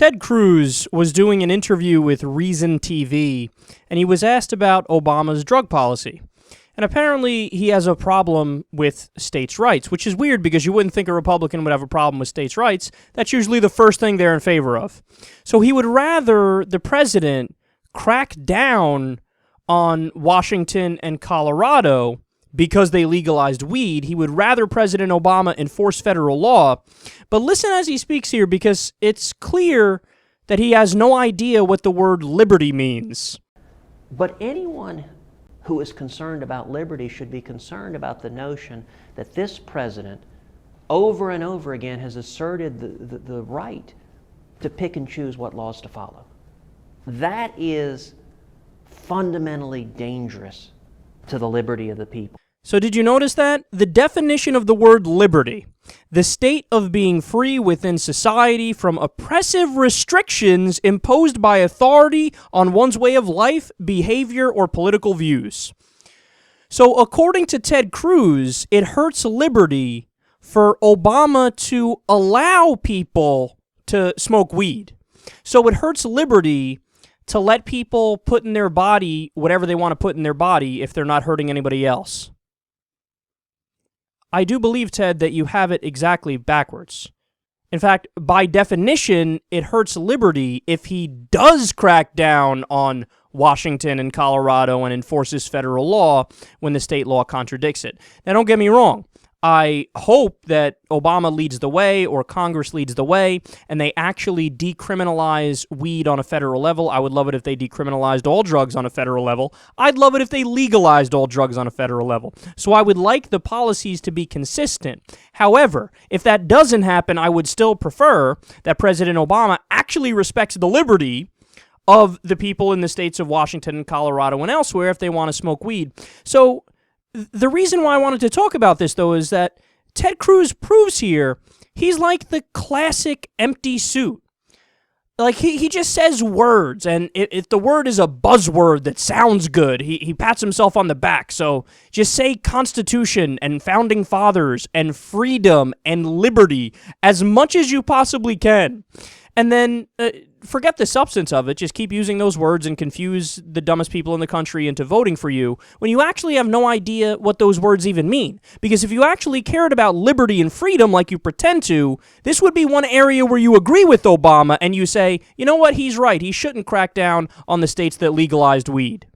Ted Cruz was doing an interview with Reason TV, and he was asked about Obama's drug policy. And apparently he has a problem with states' rights, which is weird because you wouldn't think a Republican would have a problem with states' rights. That's usually the first thing they're in favor of. So he would rather the president crack down on Washington and Colorado because they legalized weed. He would rather President Obama enforce federal law. But listen as he speaks here, because it's clear that he has no idea what the word liberty means. But anyone who is concerned about liberty should be concerned about the notion that this president over and over again has asserted the right to pick and choose what laws to follow. That is fundamentally dangerous to the liberty of the people. So did you notice that? The definition of the word liberty, the state of being free within society from oppressive restrictions imposed by authority on one's way of life, behavior, or political views. So according to Ted Cruz, it hurts liberty for Obama to allow people to smoke weed. So it hurts liberty to let people put in their body whatever they want to put in their body if they're not hurting anybody else. I do believe, Ted, that you have it exactly backwards. In fact, by definition, it hurts liberty if he does crack down on Washington and Colorado and enforces federal law when the state law contradicts it. Now, don't get me wrong. I hope that Obama leads the way or Congress leads the way and they actually decriminalize weed on a federal level. I would love it if they decriminalized all drugs on a federal level. I'd love it if they legalized all drugs on a federal level. So I would like the policies to be consistent. However, if that doesn't happen, I would still prefer that President Obama actually respects the liberty of the people in the states of Washington and Colorado and elsewhere if they want to smoke weed. So the reason why I wanted to talk about this, though, is that Ted Cruz proves here he's like the classic empty suit. Like, he just says words, and if the word is a buzzword that sounds good, he pats himself on the back. So just say Constitution and Founding Fathers and freedom and liberty as much as you possibly can. And then forget the substance of it. Just keep using those words and confuse the dumbest people in the country into voting for you when you actually have no idea what those words even mean. Because if you actually cared about liberty and freedom like you pretend to, this would be one area where you agree with Obama and you say, you know what, he's right. He shouldn't crack down on the states that legalized weed.